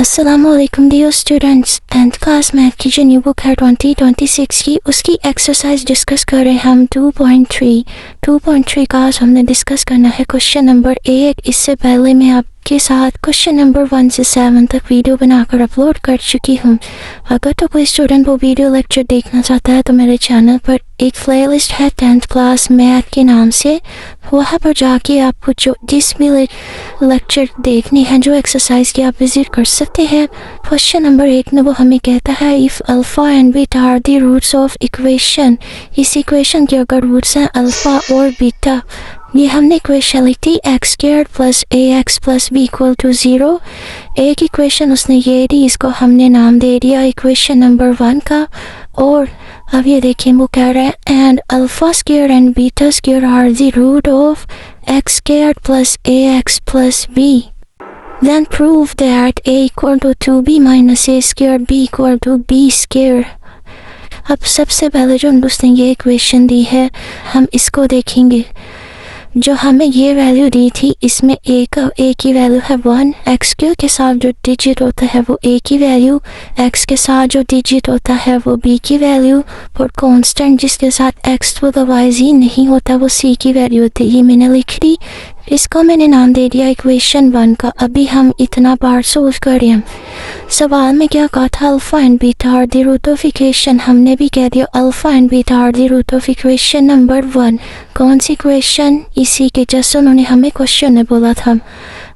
अस्सलामुअलैकुम dear students, 10th class math की जो न्यू बुक है 2026 की, उसकी एक्सरसाइज डिस्कस कर रहे हैं हम 2.3 का आज हमने डिस्कस करना है क्वेश्चन नंबर 1। इससे पहले मैं आपके साथ क्वेश्चन नंबर 1 से 7 तक वीडियो बनाकर अपलोड कर चुकी हूँ। अगर तो कोई स्टूडेंट वो वीडियो लेक्चर देखना चाहता है तो मेरे चैनल पर एक प्लेलिस्ट है 10th क्लास मैथ के नाम से, वहाँ पर जाके आपको जो जिस भी लेक्चर देखनी है, जो एक्सरसाइज की, आप विजिट कर सकते हैं। क्वेश्चन नंबर 1 में वो हमें कहता है if alpha and beta are the roots of equation. इस इक्वेशन के अगर रूट्स हैं अल्फ़ा और बीटा, ये हमने इक्वेशन लिखी x squared plus a x plus b equal to 0। एक इक्वेशन उसने ये दी, इसको हमने नाम दे दिया इक्वेशन नंबर 1 का। और अब ये देखिए वो कह रहे हैं and alpha square and beta square are the root of x squared plus a x plus b. Then prove that a equal to 2b minus a squared b equal to b squared। अब सबसे पहले जो उसने ये equation दी है, हम इसको देखेंगे। जो हमें ये वैल्यू दी थी, इसमें ए की वैल्यू है 1, एक्स क्यू के साथ जो डिजिट होता है वो ए की वैल्यू, एक्स के साथ जो डिजिट होता है वो बी की वैल्यू, और कांस्टेंट जिसके साथ एक्स तो अदरवाइज ही नहीं होता वो सी की वैल्यू होती है। ये मैंने लिख दी, इसको मैंने नाम दे दिया इक्वेशन 1 का। अभी हम इतना पार्ट सोल्व करें। सवाल में क्या कहा था, alpha and beta are the root of equation. हमने भी कह दिया alpha and beta are the root of equation number 1। कौन सी इक्वेशन? इसी के जैसे उन्होंने हमें क्वेश्चन में बोला था।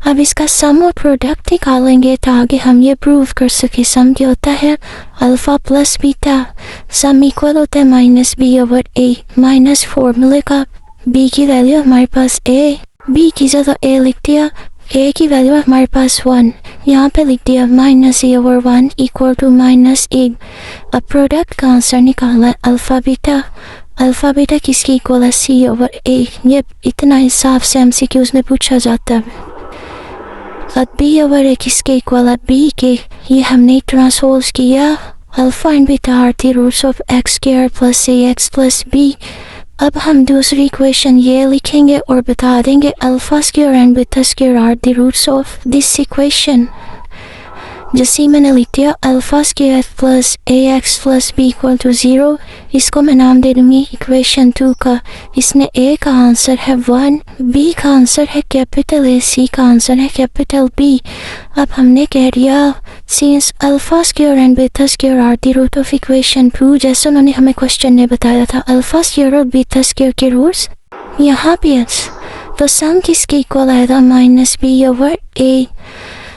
अब इसका सम और प्रोडक्ट निकालेंगे ताकि हम ये प्रूव कर सके। सम क्या होता है? Alpha plus beta. Sum equal होता है माइनस बी ओवर ए। माइनस फॉर्मूले का बी की वैल्यू हमारे पास ए, बी की जगह ए लिख दिया, ए की वैल्यू हमारे पास 1, यहाँ पे लिख दिया minus A over 1 equal to minus A. अब प्रोडक्ट का आंसर निकालना है अल्फा बीटा। अल्फा बीटा किसकी इक्वल है? C over A. ये इतना हिसाब से एमसीक्यूज में पूछा जाता है। अब बी ओवर ए किसके इक्वल है? बी के। ये हमने इतना सोल्व किया। Alpha and beta are the roots of x square plus a x plus b. अब हम दूसरी इक्वेशन ये लिखेंगे और बता देंगे alpha square and beta square are the roots of this equation. जैसे मैंने लिख दिया alpha square plus a x plus b equal to 0। इसको मैं नाम दे दूंगी इक्वेशन 2 का। इसमें ए का आंसर है 1, बी का आंसर है कैपिटल ए, सी का आंसर है कैपिटल बी। अब हमने कह दिया since alpha square and beta square are the root of equation 2, जैसे उन्होंने हमें क्वेश्चन में बताया था अल्फा स्क्वायर और बीटा स्क्वायर के रूट्स यहाँ पे है, तो सम किसके इक्वल आएगा? Minus B over A.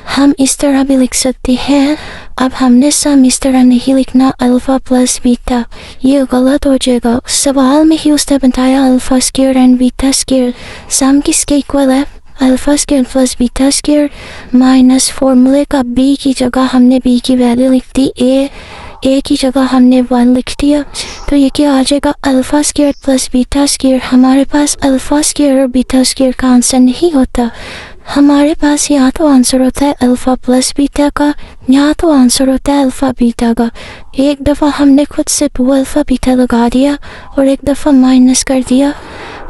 हम इस तरह भी लिख सकते हैं। अब हमने सम इस तरह नहीं लिखना अल्फा प्लस बीटा, ये गलत हो जाएगा। सवाल में ही उसने बताया alpha square and beta square. Sum किसके इक्वल है? Alpha square plus beta square. Minus फॉर्मूले का बी की जगह हमने बी की वैल्यू लिख दी ए की जगह हमने 1 लिख दिया। तो ये क्या आ जाएगा? Alpha square plus beta square. हमारे पास अल्फा स्क्वायर और बीटा स्क्वायर का आंसर नहीं होता। हमारे पास यहाँ तो आंसर होता है अल्फा प्लस बीटा का, यहाँ तो आंसर होता है अल्फा बीटा का। एक दफ़ा हमने खुद से 2 अल्फा बीटा लगा दिया और एक दफ़ा माइनस कर दिया।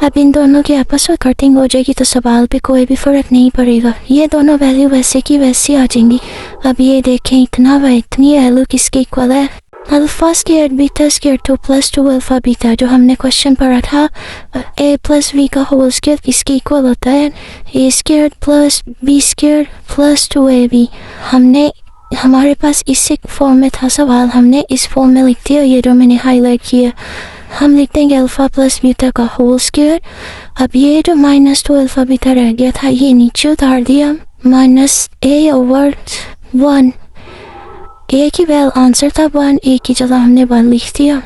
अब इन दोनों की आपस में कटिंग हो जाएगी तो सवाल पे कोई भी फ़र्क नहीं पड़ेगा। ये दोनों वैल्यू वैसे की वैसी आ जाएंगी। अब ये देखें इतना व इतनी वैल्यू किसके इक्वल है? Alpha square beta square 2 plus 2 alpha beta. जो हमने क्वेश्चन पढ़ा था ए प्लस बी का होल स्क्वायर किसके इक्वल होता है? A square plus B square plus 2ab। हमारे पास इस फॉर्म में था सवाल, हमने इस फॉर्म में लिख दिया। ये जो मैंने हाईलाइट किया, हम लिख देंगे अल्फा प्लस बीटा का होल स्क्वायर। अब ये जो माइनस 2 अल्फा बीटा रह गया था ये नीचे उतार दिया, माइनस ए ओवर 1। ए की वैल्यू आंसर था 1, ए की जगह हमने 1 लिख दिया।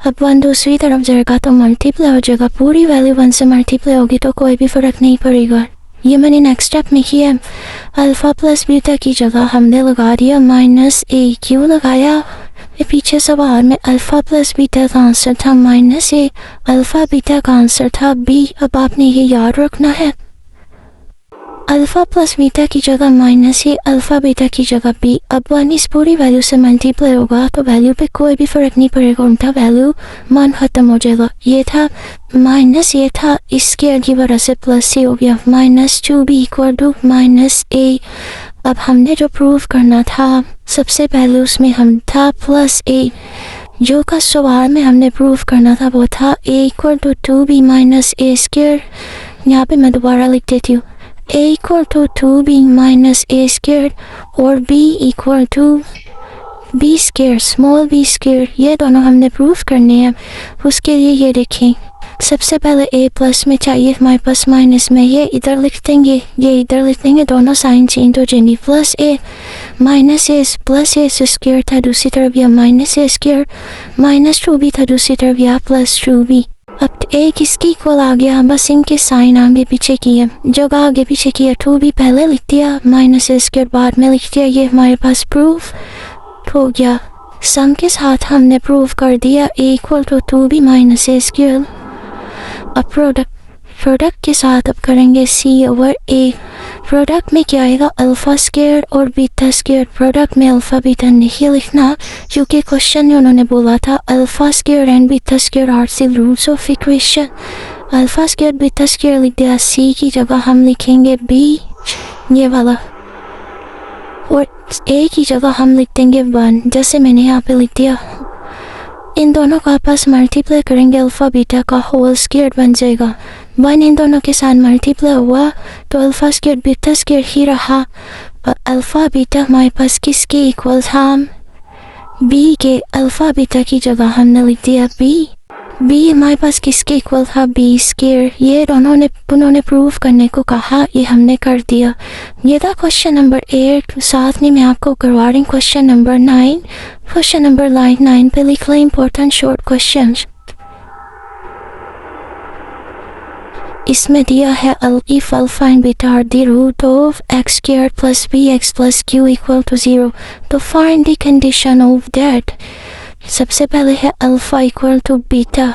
अब 1 दूसरी तरफ जाएगा तो मल्टीप्लाई हो जाएगा। पूरी वैल्यू 1 से मल्टीप्लाई होगी तो कोई भी फ़र्क नहीं पड़ेगा। ये मैंने नेक्स्ट स्टेप में किया। अल्फा प्लस बीटा की जगह हमने लगा दिया माइनस ए। क्यों लगाया? पीछे सवाल में अल्फा प्लस बीटा का आंसर था माइनस ए, अल्फा बीटा का आंसर था बी। अब आपने ये याद रखना है, अल्फा प्लस बीटा की जगह माइनस ए, अल्फा बीटा की जगह बी। अब 1 इस पूरी वैल्यू से मल्टीप्लाई होगा तो वैल्यू पे कोई भी फ़र्क नहीं पड़ेगा, उनका वैल्यू मान ख़त्म हो जाएगा। ये था माइनस, ये था इसके की वजह से प्लस ए हो गया। Minus 2b equal to minus A. अब हमने जो प्रूव करना था सबसे पहले उसमें हम था प्लस ए, जो का सवाल में हमने प्रूव करना था वो था a equal to 2b minus A square. यहाँ पे मैं दोबारा लिख देती हूँ, a equal to 2b minus A square और b equal to b square small b square, ये दोनों हमने प्रूव करने हैं। उसके लिए ये देखें, सबसे पहले a प्लस में चाहिए हमारे पास माइनस में, ये इधर लिख देंगे, ये इधर लिख देंगे, दोनों साइन चेंज हो जाएंगी। Plus a minus a plus a square था दूसरी तरफ, या minus a square minus 2b था दूसरी तरफ, या प्लस 2b। अब a किसकी इक्वल आ गया, बस इनके साइन आगे पीछे किए, जगह आगे पीछे किया, 2b पहले लिख दिया, माइनस a स्क्वायर बाद में लिख दिया। ये हमारे पास प्रूफ हो गया। सम के साथ हमने प्रूव कर दिया a equal to 2b minus a square. अब प्रोडक्ट के साथ अब करेंगे c ओवर a। प्रोडक्ट में क्या आएगा, अल्फा स्क्वायर और बीटा स्क्वायर। प्रोडक्ट में अल्फा बीटा नहीं लिखना क्योंकि क्वेश्चन में उन्होंने बोला था alpha square and beta square are the roots of equation. Alpha square beta square लिख दिया, c की जगह हम लिखेंगे b ये वाला, और a की जगह हम लिख देंगे 1 जैसे मैंने यहाँ पे लिख दिया। इन दोनों का आपस मल्टीप्लाई करेंगे, अल्फा बीटा का होल स्क्वायर बन जाएगा। 1 इन दोनों के साथ मल्टीप्लाई हुआ तो अल्फा स्क्वायर बीटा स्क्वायर ही रहा। अल्फा बीटा हमारे पास किसके इक्वल था, b के। अल्फा बीटा की जगह हमने लिख दिया b हमारे पास किसके इक्वल था, b स्क्वायर। ये दोनों ने उन्होंने प्रूव करने को कहा, ये हमने कर दिया। ये था क्वेश्चन नंबर 8। साथ में मैं आपको करवा रही हूँ क्वेश्चन नंबर 9। क्वेश्चन नंबर 9 पे लिख लें इंपॉर्टेंट शॉर्ट क्वेश्चन। इसमें दिया है if alpha and beta are the root of x square plus bx plus q equal to 0 तो find the condition of that. सबसे पहले है अल्फा इक्वल टू बीटा,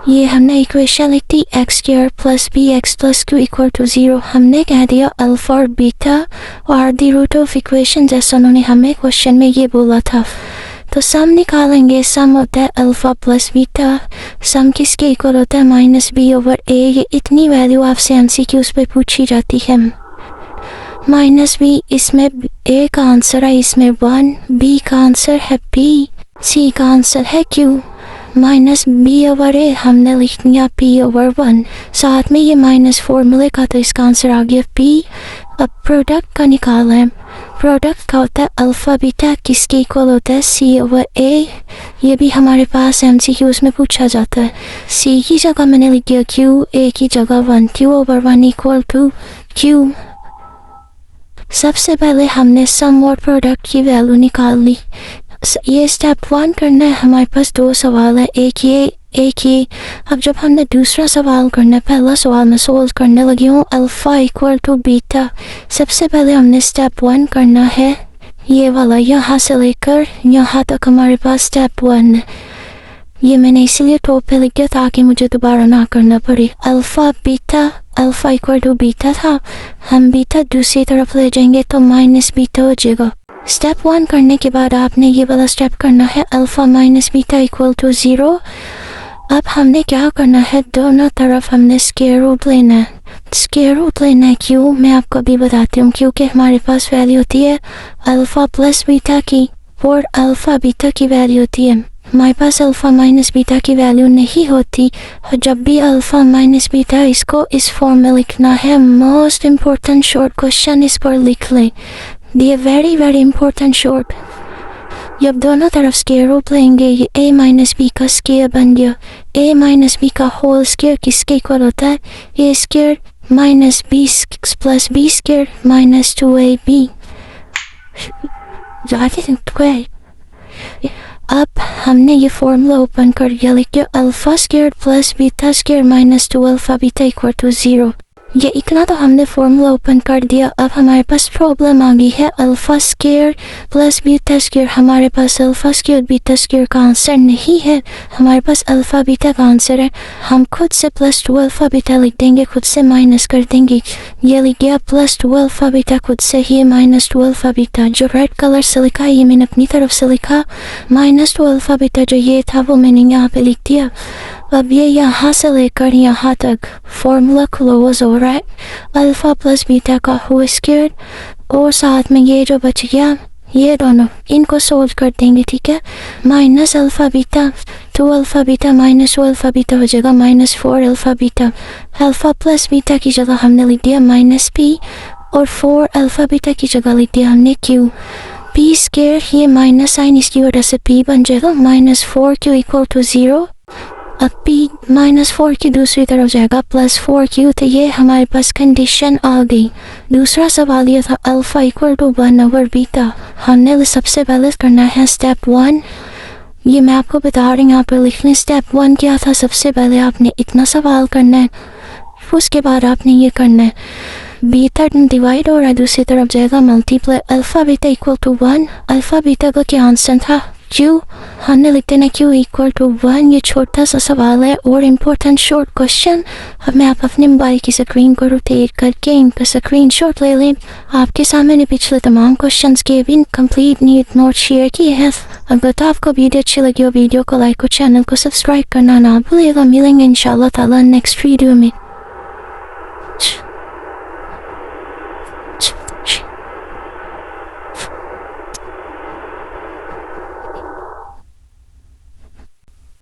ये हमने इक्वेशन लिख दी x square plus bx plus q equal to 0। हमने कह दिया अल्फा और beta are the root of equation जैसा उन्होंने हमें क्वेश्चन में ये बोला था। तो सम निकालेंगे, सम होता है अल्फा प्लस बीटा। सम किसके इक्वल होता है, माइनस b ओवर a। ये इतनी वैल्यू आपसे MCQs पे पूछी जाती है। माइनस b, इसमें a का आंसर है इसमें 1, b का आंसर है p, c का आंसर है q। Minus b over a हमने लिख दिया p ओवर 1, साथ में ये माइनस फॉर्मूले का, तो इसका आंसर आ गया p। अब प्रोडक्ट का निकाला है, प्रोडक्ट का होता है अल्फा बीटा किसके इक्वल होता है, c ओवर a। ये भी हमारे पास MCQs में पूछा जाता है। c की जगह मैंने लिख दिया q, a की जगह 1, q over 1 equal to q। सबसे पहले हमने सम और प्रोडक्ट की वैल्यू निकाल ली। ये स्टेप 1 करना है। हमारे पास 2 सवाल है, एक ये। अब जब हमने दूसरा सवाल करना है, पहला सवाल मैं सोल्व करने लगी हूँ अल्फा इक्वल टू बीटा। सबसे पहले हमने स्टेप 1 करना है ये वाला, यहाँ से लेकर यहाँ तक हमारे पास स्टेप 1 है। ये मैंने इसीलिए टॉप पे लिख दिया ताकि मुझे दोबारा ना करना पड़े। Alpha beta, alpha equal to beta था, हम बीटा दूसरी तरफ ले जाएंगे तो माइनस बीटा हो जाएगा। स्टेप 1 करने के बाद आपने ये वाला स्टेप करना है alpha minus beta equal to 0। अब हमने क्या करना है, दोनों तरफ हमने स्क्वायर रूट लेना है। स्क्वायर रूट लेना है क्यों, मैं आपको अभी बताती हूँ। क्योंकि हमारे पास वैल्यू होती है अल्फा प्लस बीटा की और अल्फा बीटा की वैल्यू होती है। हमारे पास अल्फा माइनस बीटा की वैल्यू नहीं होती। जब भी अल्फा माइनस बीटा, इसको इस फॉर्म में लिखना है। मोस्ट इम्पोर्टेंट शॉर्ट क्वेश्चन इस पर लिख लें, ये वेरी वेरी इंपॉर्टेंट शॉर्ट। जब दोनों तरफ स्क्वायर रूट लेंगे, ये a माइनस बी का स्क्वायर बन गया। a माइनस बी का होल स्क्वायर किसके इक्वल होता है, a square minus b plus b square minus 2ab। अब हमने ये फॉर्मूला ओपन कर दिया, लिखिए alpha square plus beta square minus 2 alpha beta equal to 0। ये इतना तो हमने फॉर्मूला ओपन कर दिया। अब हमारे पास प्रॉब्लम आ गई है alpha square plus beta square. हमारे पास अल्फा स्क्वायर बीटा स्क्वायर का आंसर नहीं है, हमारे पास अल्फा बीटा का आंसर है। हम खुद से प्लस 2 अल्फा बीटा लिख देंगे, खुद से माइनस कर देंगे। ये लिख गया प्लस 2 अल्फा बीटा, खुद से ही माइनस 2 अल्फा बीटा। जो रेड कलर से लिखा ये मैंने अपनी तरफ से लिखा, माइनस 2 अल्फा बीटा जो ये था वो मैंने यहाँ पे लिख दिया। अब ये यहाँ से लेकर यहाँ तक फॉर्मूला क्लोज हो रहा है। अल्फा प्लस बीटा का होल स्क्वायर और साथ में ये जो बच गया ये दोनों इनको सोल्व कर देंगे, ठीक है। Minus alpha beta 2 alpha beta minus 2 alpha beta हो जाएगा minus 4 alpha beta. Alpha plus beta की जगह हमने लिख दिया माइनस पी और 4 अल्फ़ा बीटा की जगह लिख दिया हमने क्यू। पी स्केयर ये माइनस साइन इसकी वजह से पी बन जाएगा माइनस 4 क्यू इक्वल टू 0। अब पी माइनस 4 की दूसरी तरफ जाएगा प्लस 4 क्यू। तो ये हमारे पास कंडीशन आ गई। दूसरा सवाल ये था alpha equal to 1 over beta. हमने सबसे पहले करना है स्टेप 1। ये मैं आपको बता रही हूँ, यहाँ पर लिख लें। स्टेप 1 क्या था, सबसे पहले आपने इतना सवाल करना है, उसके बाद आपने ये करना है बीटा डिवाइड हो रहा है दूसरी तरफ जाएगा multiply alpha beta equal to 1। Alpha beta का क्या आंसर था क्यू, हमने लिखते हैं क्यू इक्वल टू 1। ये छोटा सा सवाल है और इम्पोर्टेंट शॉर्ट क्वेश्चन। अब मैं आप अपने मोबाइल की स्क्रीन को रोटेट करके इनका स्क्रीनशॉट ले लें। आपके सामने ने पिछले तमाम क्वेश्चंस के भी कंप्लीट नीट नोट शेयर किए हैं। अगर तो आपको वीडियो अच्छी लगी हो वीडियो को लाइक और चैनल को सब्सक्राइब करना ना भूलिएगा। मिलेंगे इंशाल्लाह ताला नेक्स्ट वीडियो में।